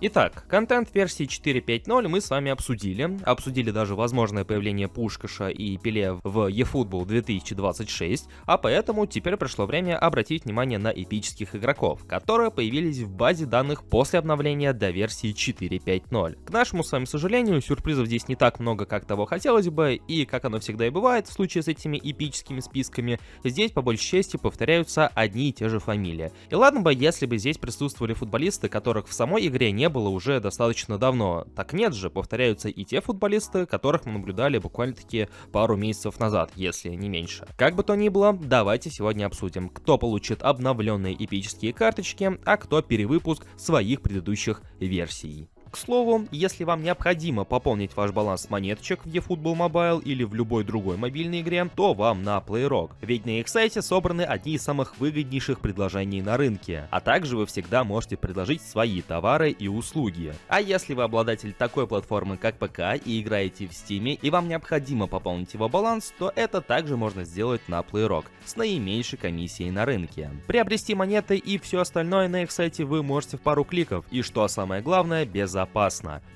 Итак, контент версии 4.5.0 мы с вами обсудили даже возможное появление Пушкаша и Пеле в eFootball 2026, а поэтому теперь пришло время обратить внимание на эпических игроков, которые появились в базе данных после обновления до версии 4.5.0. К нашему с вами сожалению, сюрпризов здесь не так много, как того хотелось бы, и как оно всегда и бывает в случае с этими эпическими списками, здесь по большей части повторяются одни и те же фамилии. И ладно бы, если бы здесь присутствовали футболисты, которых в самой игре не было уже достаточно давно. Так нет же, повторяются и те футболисты, которых мы наблюдали буквально-таки пару месяцев назад, если не меньше. Как бы то ни было, давайте сегодня обсудим, кто получит обновленные эпические карточки, а кто перевыпуск своих предыдущих версий. К слову, если вам необходимо пополнить ваш баланс монеточек в eFootball Mobile или в любой другой мобильной игре, то вам на PlayRock, ведь на их сайте собраны одни из самых выгоднейших предложений на рынке, а также вы всегда можете предложить свои товары и услуги. А если вы обладатель такой платформы, как ПК, и играете в Steam, и вам необходимо пополнить его баланс, то это также можно сделать на PlayRock с наименьшей комиссией на рынке. Приобрести монеты и все остальное на их сайте вы можете в пару кликов, и что самое главное, безопасно.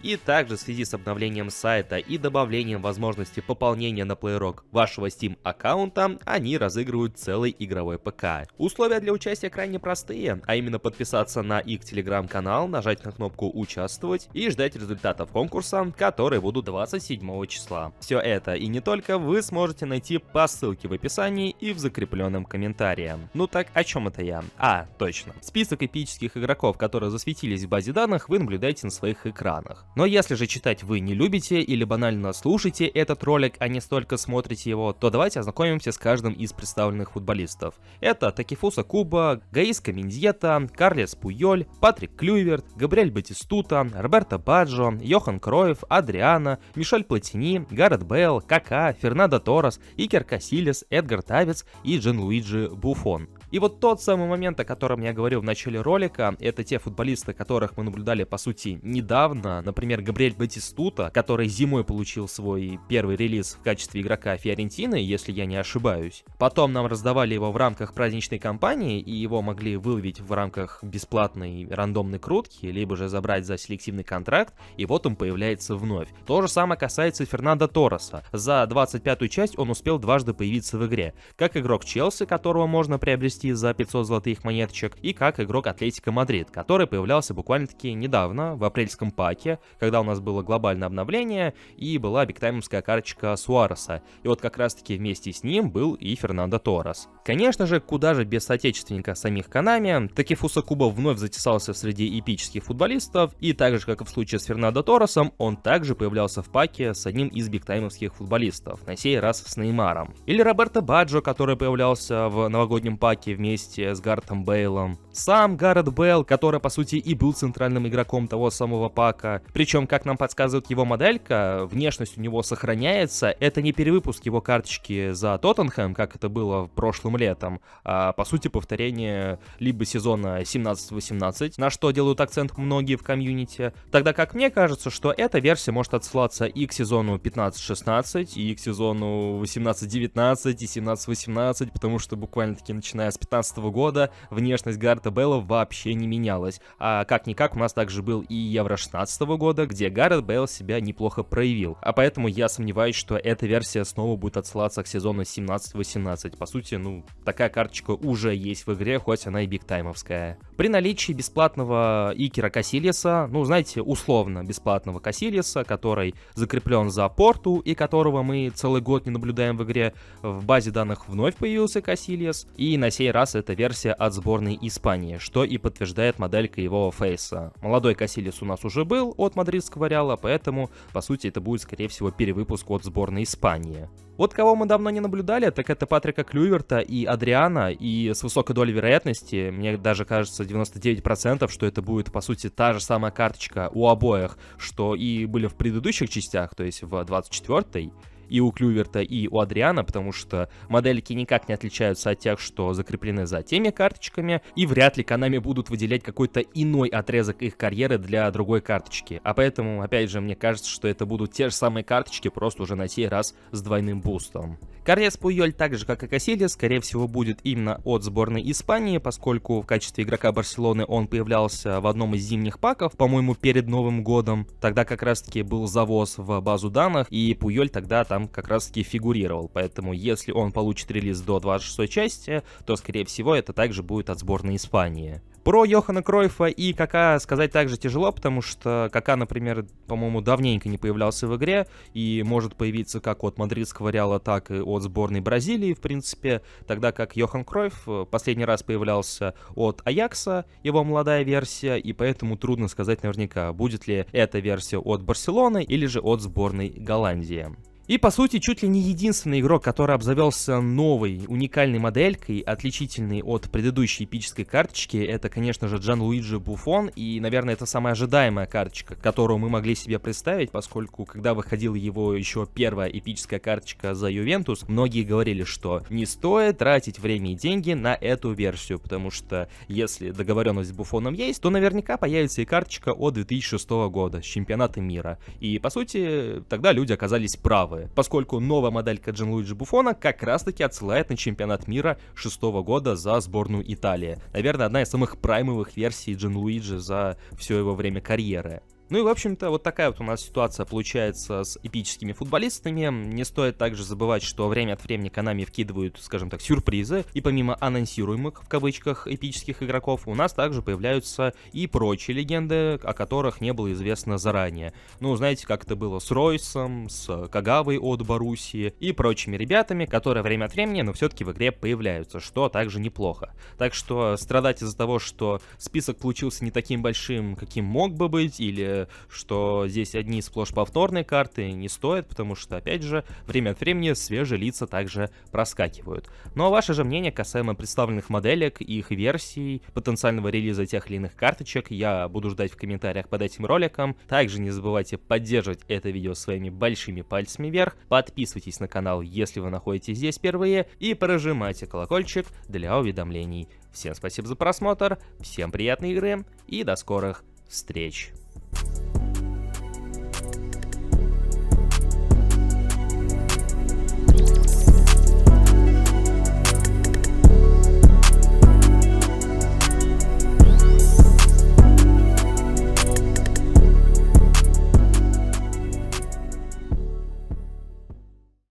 И также в связи с обновлением сайта и добавлением возможности пополнения на PlayRock вашего Steam аккаунта, они разыгрывают целый игровой ПК. Условия для участия крайне простые, а именно подписаться на их телеграм-канал, нажать на кнопку «Участвовать» и ждать результатов конкурса, которые будут 27 числа. Все это и не только вы сможете найти по ссылке в описании и в закрепленном комментарии. Ну так, о чем это я? Точно. Список эпических игроков, которые засветились в базе данных, вы наблюдаете на своих экранах. Но если же читать вы не любите или банально слушаете этот ролик, а не столько смотрите его, то давайте ознакомимся с каждым из представленных футболистов. Это Такефуса Куба, Гаиска Миньета, Карлес Пуйоль, Патрик Клюйверт, Габриэль Батистута, Роберто Баджо, Йохан Кройф, Адриано, Мишель Платини, Гарет Бейл, Кака, Фернандо Торрес, Икер Касильяс, Эдгар Тавец и Джанлуиджи Буффон. И вот тот самый момент, о котором я говорил в начале ролика, это те футболисты, которых мы наблюдали по сути недавно, например, Габриэль Батистута, который зимой получил свой первый релиз в качестве игрока Фиорентины, если я не ошибаюсь. Потом нам раздавали его в рамках праздничной кампании, и его могли выловить в рамках бесплатной рандомной крутки, либо же забрать за селективный контракт, и вот он появляется вновь. То же самое касается Фернандо Торреса. За 25-ю часть он успел дважды появиться в игре, как игрок Челси, которого можно приобрести за 500 золотых монеточек, и как игрок Атлетико Мадрид, который появлялся буквально-таки недавно, в апрельском паке, когда у нас было глобальное обновление и была бигтаймовская карточка Суареса. И вот как раз-таки вместе с ним был и Фернандо Торрес. Конечно же, куда же без соотечественника самих Konami, Такефуса Куба вновь затесался среди эпических футболистов, и так же, как и в случае с Фернандо Торресом, он также появлялся в паке с одним из бигтаймовских футболистов, на сей раз с Неймаром. Или Роберто Баджо, который появлялся в новогоднем паке вместе с Гарретом Бейлом. Сам Гаррет Бейл, который по сути и был центральным игроком того самого пака. Причем, как нам подсказывает его моделька, внешность у него сохраняется. Это не перевыпуск его карточки за Тоттенхэм, как это было прошлым летом, а по сути повторение либо сезона 17-18, на что делают акцент многие в комьюнити. Тогда как мне кажется, что эта версия может отсылаться и к сезону 15-16, и к сезону 18-19, и 17-18, потому что буквально-таки начиная с 15 года внешность Гаррета Бейла вообще не менялась. А как-никак у нас также был и Евро 16 года, где Гаррет Бейл себя неплохо проявил. А поэтому я сомневаюсь, что эта версия снова будет отсылаться к сезону 17-18. По сути, такая карточка уже есть в игре, хоть она и бигтаймовская. При наличии бесплатного Икера Касильяса, знаете, условно бесплатного Касильяса, который закреплен за порту и которого мы целый год не наблюдаем в игре, в базе данных вновь появился Касильяс, и на сей раз это версия от сборной Испании, что и подтверждает моделька его фейса. Молодой Касильяс у нас уже был от мадридского Реала, поэтому, по сути, это будет, скорее всего, перевыпуск от сборной Испании. Вот кого мы давно не наблюдали, так это Патрика Клюйверта и Адриано, и с высокой долей вероятности, мне даже кажется 99%, что это будет, по сути, та же самая карточка у обоих, что и были в предыдущих частях, то есть в 24-й, и у Клюйверта, и у Адриано, потому что модельки никак не отличаются от тех, что закреплены за теми карточками, и вряд ли Konami будут выделять какой-то иной отрезок их карьеры для другой карточки. А поэтому, опять же, мне кажется, что это будут те же самые карточки, просто уже на сей раз с двойным бустом. Карлес Пуйоль, так же как и Касильес, скорее всего будет именно от сборной Испании, поскольку в качестве игрока Барселоны он появлялся в одном из зимних паков, по-моему, перед Новым годом. Тогда как раз-таки был завоз в базу данных, и Пуйоль тогда там как раз-таки фигурировал. Поэтому если он получит релиз до 26-й части, то, скорее всего, это также будет от сборной Испании. Про Йохана Кройфа и Кака сказать также тяжело, потому что Кака, например, по-моему, давненько не появлялся в игре и может появиться как от мадридского Реала, так и от сборной Бразилии, в принципе, тогда как Йохан Кройф последний раз появлялся от Аякса, его молодая версия, и поэтому трудно сказать наверняка, будет ли эта версия от Барселоны или же от сборной Голландии. И, по сути, чуть ли не единственный игрок, который обзавелся новой, уникальной моделькой, отличительной от предыдущей эпической карточки, это, конечно же, Джанлуиджи Буффон, и, наверное, это самая ожидаемая карточка, которую мы могли себе представить, поскольку, когда выходила его еще первая эпическая карточка за Ювентус, многие говорили, что не стоит тратить время и деньги на эту версию, потому что, если договоренность с Буффоном есть, то наверняка появится и карточка от 2006 года, с чемпионата мира. И, по сути, тогда люди оказались правы, поскольку новая моделька Джанлуиджи Буффона как раз-таки отсылает на чемпионат мира 2006 года за сборную Италии. Наверное, одна из самых праймовых версий Джанлуиджи за все его время карьеры. Ну и, в общем-то, вот такая вот у нас ситуация получается с эпическими футболистами. Не стоит также забывать, что время от времени Konami вкидывают, скажем так, сюрпризы, и помимо анонсируемых, в кавычках, эпических игроков, у нас также появляются и прочие легенды, о которых не было известно заранее. Ну, знаете, как это было с Ройсом, с Кагавой от Боруссии и прочими ребятами, которые время от времени, но все-таки в игре появляются, что также неплохо. Так что страдать из-за того, что список получился не таким большим, каким мог бы быть, или что здесь одни сплошь повторные карты, не стоит, потому что, опять же, время от времени свежие лица также проскакивают. Ну а ваше же мнение касаемо представленных моделек, их версий, потенциального релиза тех или иных карточек, я буду ждать в комментариях под этим роликом. Также не забывайте поддерживать это видео своими большими пальцами вверх, подписывайтесь на канал, если вы находитесь здесь впервые, и прожимайте колокольчик для уведомлений. Всем спасибо за просмотр, всем приятной игры и до скорых встреч!